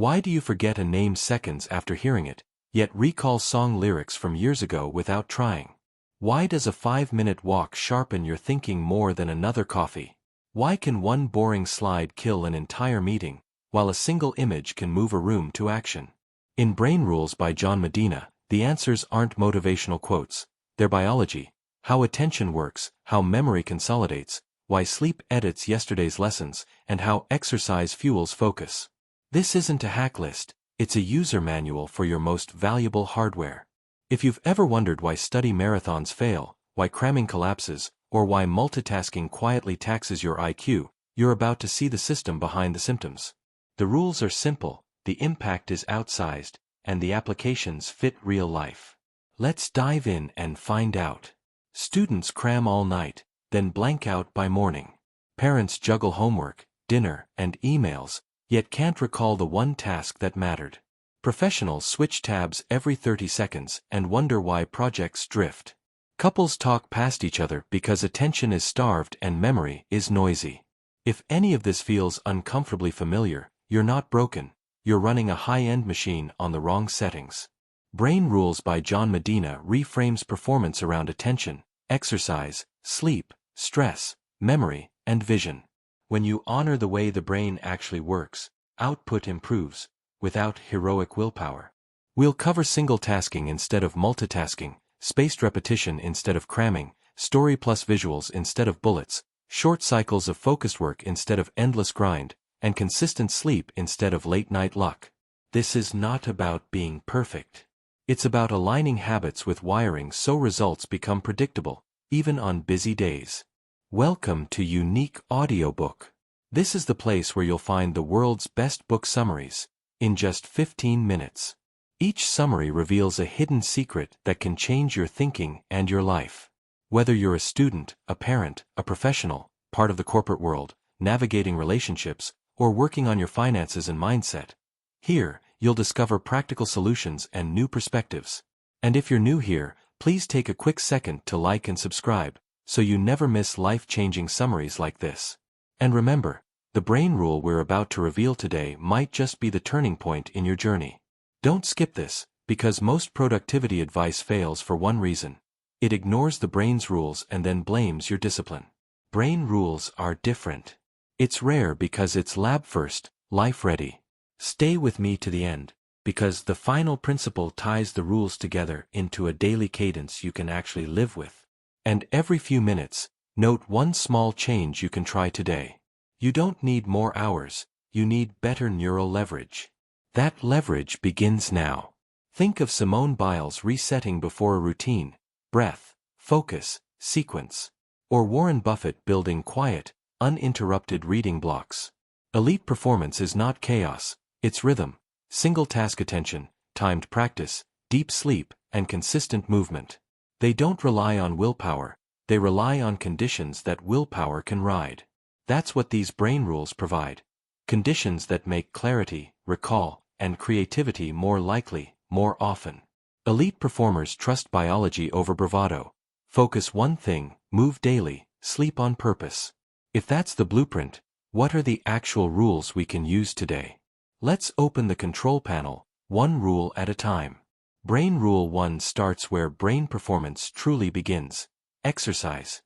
Why do you forget a name seconds after hearing it, yet recall song lyrics from years ago without trying? Why does a 5-minute walk sharpen your thinking more than another coffee? Why can one boring slide kill an entire meeting, while a single image can move a room to action? In Brain Rules by John Medina, the answers aren't motivational quotes, they're biology, how attention works, how memory consolidates, why sleep edits yesterday's lessons, and how exercise fuels focus. This isn't a hack list, it's a user manual for your most valuable hardware. If you've ever wondered why study marathons fail, why cramming collapses, or why multitasking quietly taxes your IQ, you're about to see the system behind the symptoms. The rules are simple, the impact is outsized, and the applications fit real life. Let's dive in and find out. Students cram all night, then blank out by morning. Parents juggle homework, dinner, and emails, yet can't recall the one task that mattered. Professionals switch tabs every 30 seconds and wonder why projects drift. Couples talk past each other because attention is starved and memory is noisy. If any of this feels uncomfortably familiar, you're not broken, you're running a high-end machine on the wrong settings. Brain Rules by John Medina reframes performance around attention, exercise, sleep, stress, memory, and vision. When you honor the way the brain actually works, output improves, without heroic willpower. We'll cover single tasking instead of multitasking, spaced repetition instead of cramming, story plus visuals instead of bullets, short cycles of focused work instead of endless grind, and consistent sleep instead of late-night luck. This is not about being perfect. It's about aligning habits with wiring so results become predictable, even on busy days. Welcome to Unique Audiobook. This is the place where you'll find the world's best book summaries, in just 15 minutes. Each summary reveals a hidden secret that can change your thinking and your life. Whether you're a student, a parent, a professional, part of the corporate world, navigating relationships, or working on your finances and mindset, here, you'll discover practical solutions and new perspectives. And if you're new here, please take a quick second to like and subscribe, so you never miss life-changing summaries like this. And remember, the brain rule we're about to reveal today might just be the turning point in your journey. Don't skip this, because most productivity advice fails for one reason. It ignores the brain's rules and then blames your discipline. Brain rules are different. It's rare because it's lab-first, life-ready. Stay with me to the end, because the final principle ties the rules together into a daily cadence you can actually live with. And every few minutes, note one small change you can try today. You don't need more hours, you need better neural leverage. That leverage begins now. Think of Simone Biles resetting before a routine, breath, focus, sequence. Or Warren Buffett building quiet, uninterrupted reading blocks. Elite performance is not chaos, it's rhythm, single-task attention, timed practice, deep sleep, and consistent movement. They don't rely on willpower, they rely on conditions that willpower can ride. That's what these brain rules provide. Conditions that make clarity, recall, and creativity more likely, more often. Elite performers trust biology over bravado. Focus one thing, move daily, sleep on purpose. If that's the blueprint, what are the actual rules we can use today? Let's open the control panel, one rule at a time. Brain Rule 1 starts where brain performance truly begins. Exercise.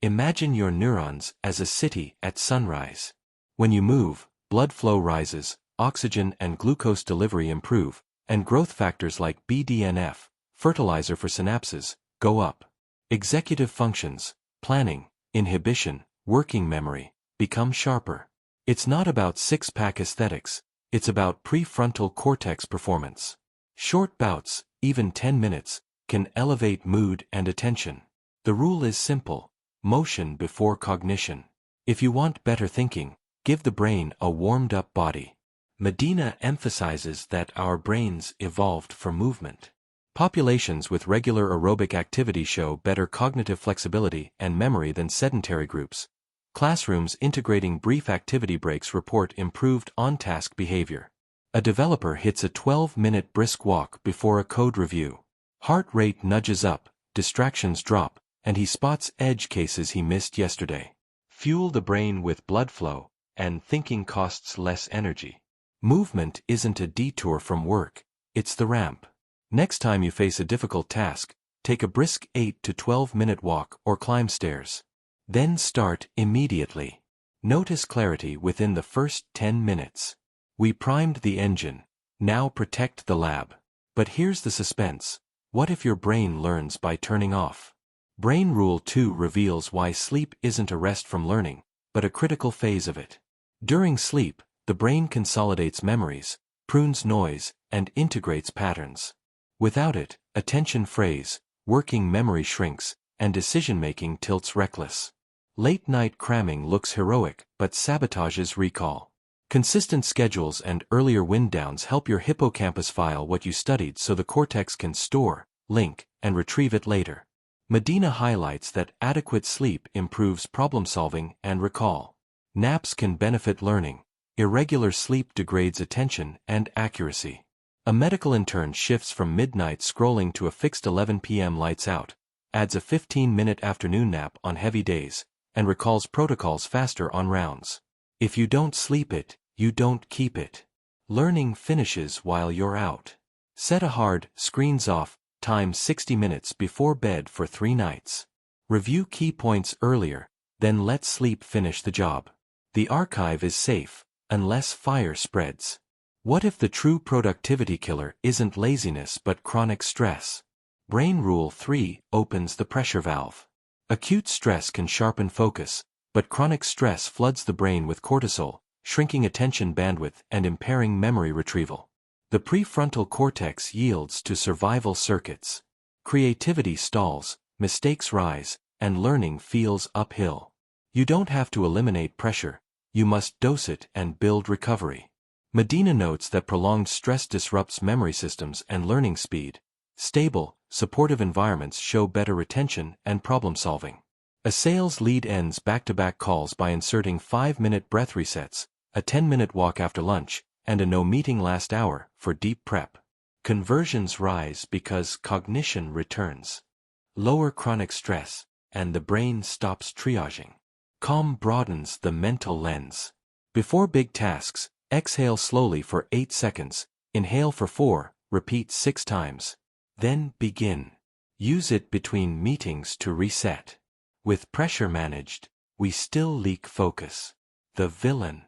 Imagine your neurons as a city at sunrise. When you move, blood flow rises, oxygen and glucose delivery improve, and growth factors like BDNF, fertilizer for synapses, go up. Executive functions, planning, inhibition, working memory, become sharper. It's not about six-pack aesthetics, it's about prefrontal cortex performance. Short bouts, even 10 minutes, can elevate mood and attention. The rule is simple: motion before cognition. If you want better thinking, give the brain a warmed-up body. Medina emphasizes that our brains evolved for movement. Populations with regular aerobic activity show better cognitive flexibility and memory than sedentary groups. Classrooms integrating brief activity breaks report improved on-task behavior. A developer hits a 12-minute brisk walk before a code review. Heart rate nudges up, distractions drop, and he spots edge cases he missed yesterday. Fuel the brain with blood flow, and thinking costs less energy. Movement isn't a detour from work, it's the ramp. Next time you face a difficult task, take a brisk 8 to 12-minute walk or climb stairs. Then start immediately. Notice clarity within the first 10 minutes. We primed the engine, now protect the lab. But here's the suspense. What if your brain learns by turning off? Brain Rule 2 reveals why sleep isn't a rest from learning, but a critical phase of it. During sleep, the brain consolidates memories, prunes noise, and integrates patterns. Without it, attention frays, working memory shrinks, and decision-making tilts reckless. Late-night cramming looks heroic but sabotages recall. Consistent schedules and earlier wind downs help your hippocampus file what you studied so the cortex can store, link, and retrieve it later. Medina highlights that adequate sleep improves problem-solving and recall. Naps can benefit learning. Irregular sleep degrades attention and accuracy. A medical intern shifts from midnight scrolling to a fixed 11 p.m. lights out, adds a 15-minute afternoon nap on heavy days, and recalls protocols faster on rounds. If you don't sleep it, you don't keep it. Learning finishes while you're out. Set a hard, screens off, time 60 minutes before bed for 3 nights. Review key points earlier, then let sleep finish the job. The archive is safe, unless fire spreads. What if the true productivity killer isn't laziness but chronic stress? Brain Rule 3 opens the pressure valve. Acute stress can sharpen focus, but chronic stress floods the brain with cortisol, shrinking attention bandwidth and impairing memory retrieval. The prefrontal cortex yields to survival circuits. Creativity stalls, mistakes rise, and learning feels uphill. You don't have to eliminate pressure, you must dose it and build recovery. Medina notes that prolonged stress disrupts memory systems and learning speed. Stable, supportive environments show better retention and problem-solving. A sales lead ends back-to-back calls by inserting 5-minute breath resets, a 10-minute walk after lunch, and a no-meeting last hour for deep prep. Conversions rise because cognition returns. Lower chronic stress, and the brain stops triaging. Calm broadens the mental lens. Before big tasks, exhale slowly for 8 seconds, inhale for 4, repeat 6 times. Then begin. Use it between meetings to reset. With pressure managed, we still leak focus. The villain.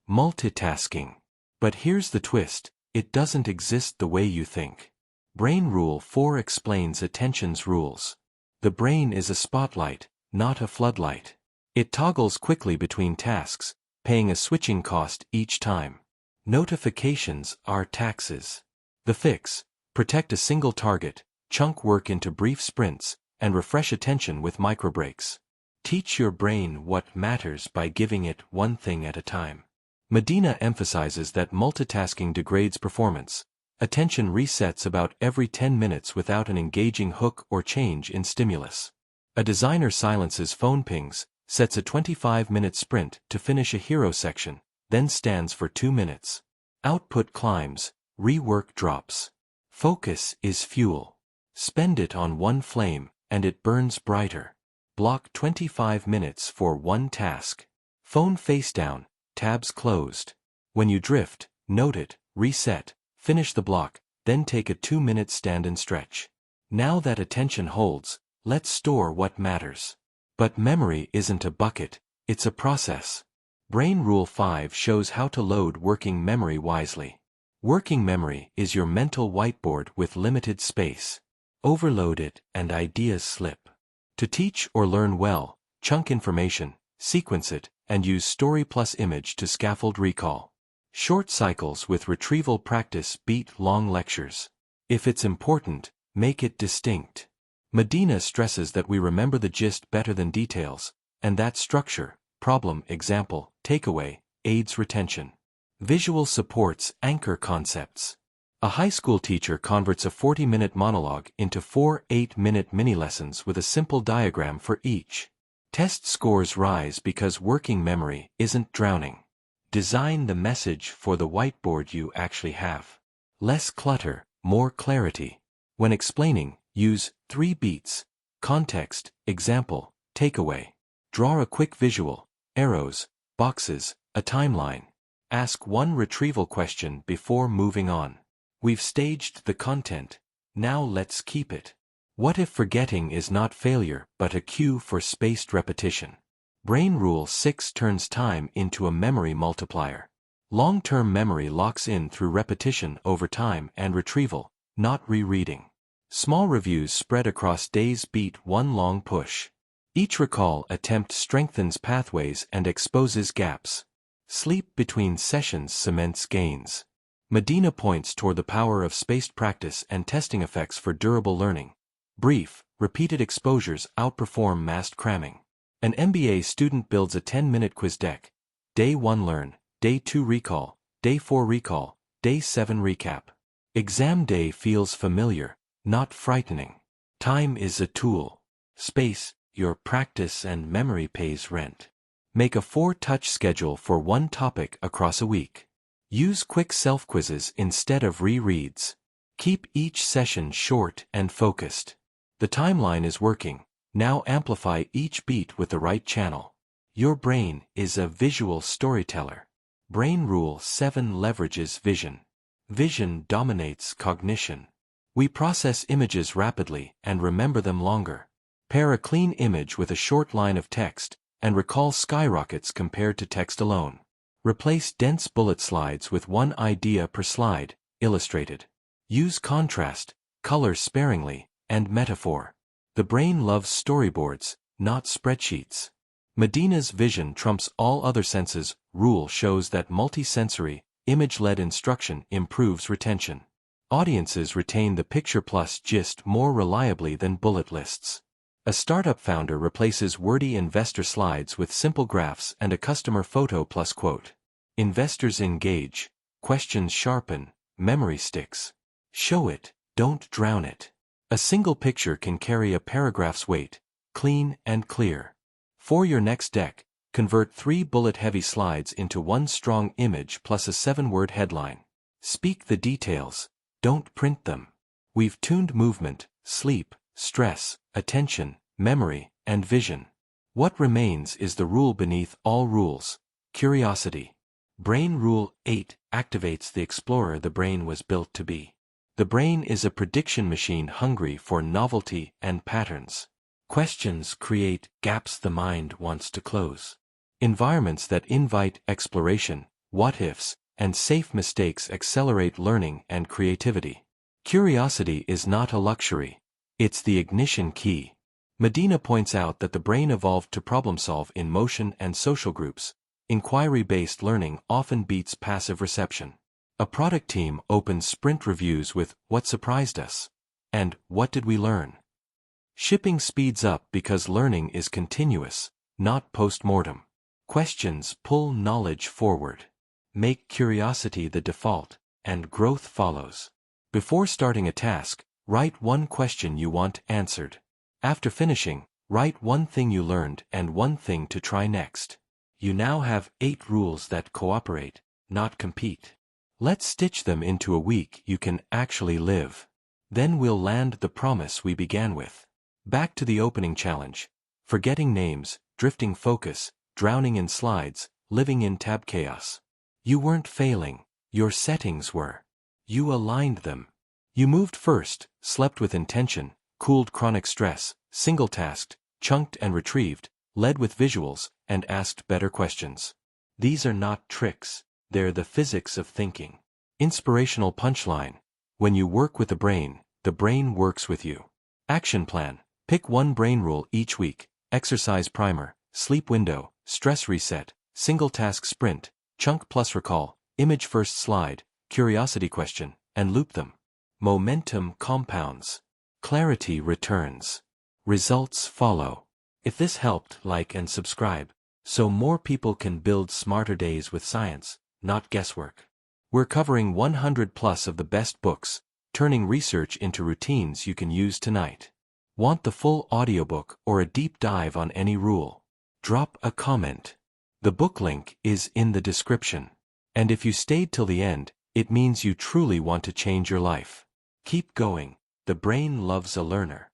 Multitasking. But here's the twist, it doesn't exist the way you think. Brain Rule 4 explains attention's rules. The brain is a spotlight, not a floodlight. It toggles quickly between tasks, paying a switching cost each time. Notifications are taxes. The fix: protect a single target, chunk work into brief sprints, and refresh attention with microbreaks. Teach your brain what matters by giving it one thing at a time. Medina emphasizes that multitasking degrades performance. Attention resets about every 10 minutes without an engaging hook or change in stimulus. A designer silences phone pings, sets a 25-minute sprint to finish a hero section, then stands for 2 minutes. Output climbs, rework drops. Focus is fuel. Spend it on one flame, and it burns brighter. Block 25 minutes for one task. Phone face down, tabs closed. When you drift, note it, reset, finish the block, then take a 2-minute stand and stretch. Now that attention holds, let's store what matters. But memory isn't a bucket, it's a process. Brain Rule 5 shows how to load working memory wisely. Working memory is your mental whiteboard with limited space. Overload it and ideas slip. To teach or learn well, chunk information, sequence it, and use story plus image to scaffold recall. Short cycles with retrieval practice beat long lectures. If it's important, make it distinct. Medina stresses that we remember the gist better than details, and that structure, problem, example, takeaway, aids retention. Visual supports anchor concepts. A high school teacher converts a 40-minute monologue into 4 8-minute mini-lessons with a simple diagram for each. Test scores rise because working memory isn't drowning. Design the message for the whiteboard you actually have. Less clutter, more clarity. When explaining, use 3 beats: context, example, takeaway. Draw a quick visual, arrows, boxes, a timeline. Ask one retrieval question before moving on. We've staged the content. Now let's keep it. What if forgetting is not failure but a cue for spaced repetition? Brain Rule 6 turns time into a memory multiplier. Long-term memory locks in through repetition over time and retrieval, not rereading. Small reviews spread across days beat one long push. Each recall attempt strengthens pathways and exposes gaps. Sleep between sessions cements gains. Medina points toward the power of spaced practice and testing effects for durable learning. Brief, repeated exposures outperform massed cramming. An MBA student builds a 10-minute quiz deck. Day 1 learn, Day 2 recall, Day 4 recall, Day 7 recap. Exam day feels familiar, not frightening. Time is a tool. Space, your practice and memory pays rent. Make a 4-touch schedule for one topic across a week. Use quick self-quizzes instead of rereads. Keep each session short and focused. The timeline is working. Now amplify each beat with the right channel. Your brain is a visual storyteller. Brain Rule 7 leverages vision. Vision dominates cognition. We process images rapidly and remember them longer. Pair a clean image with a short line of text, and recall skyrockets compared to text alone. Replace dense bullet slides with one idea per slide, illustrated. Use contrast, color sparingly, and metaphor. The brain loves storyboards, not spreadsheets. Medina's vision trumps all other senses. Rule shows that multisensory, image-led instruction improves retention. Audiences retain the picture plus gist more reliably than bullet lists. A startup founder replaces wordy investor slides with simple graphs and a customer photo plus quote. Investors engage, questions sharpen, memory sticks. Show it, don't drown it. A single picture can carry a paragraph's weight, clean and clear. For your next deck, convert 3 bullet-heavy slides into one strong image plus a 7-word headline. Speak the details, don't print them. We've tuned movement, sleep, stress, attention, memory, and vision. What remains is the rule beneath all rules: curiosity. Brain Rule 8 activates the explorer the brain was built to be. The brain is a prediction machine hungry for novelty and patterns. Questions create gaps the mind wants to close. Environments that invite exploration, what-ifs, and safe mistakes accelerate learning and creativity. Curiosity is not a luxury. It's the ignition key. Medina points out that the brain evolved to problem-solve in motion and social groups. Inquiry-based learning often beats passive reception. A product team opens sprint reviews with "What surprised us?" and "What did we learn?" Shipping speeds up because learning is continuous, not post-mortem. Questions pull knowledge forward. Make curiosity the default, and growth follows. Before starting a task, write one question you want answered. After finishing, write one thing you learned and one thing to try next. You now have 8 rules that cooperate, not compete. Let's stitch them into a week you can actually live. Then we'll land the promise we began with. Back to the opening challenge. Forgetting names, drifting focus, drowning in slides, living in tab chaos. You weren't failing, your settings were. You aligned them. You moved first, slept with intention, cooled chronic stress, single-tasked, chunked and retrieved, led with visuals, and asked better questions. These are not tricks. They're the physics of thinking. Inspirational punchline. When you work with the brain works with you. Action plan. Pick one brain rule each week: exercise primer, sleep window, stress reset, single task sprint, chunk plus recall, image first slide, curiosity question, and loop them. Momentum compounds. Clarity returns. Results follow. If this helped, like and subscribe, so more people can build smarter days with science, not guesswork. We're covering 100 plus of the best books, turning research into routines you can use tonight. Want the full audiobook or a deep dive on any rule? Drop a comment. The book link is in the description. And if you stayed till the end, it means you truly want to change your life. Keep going. The brain loves a learner.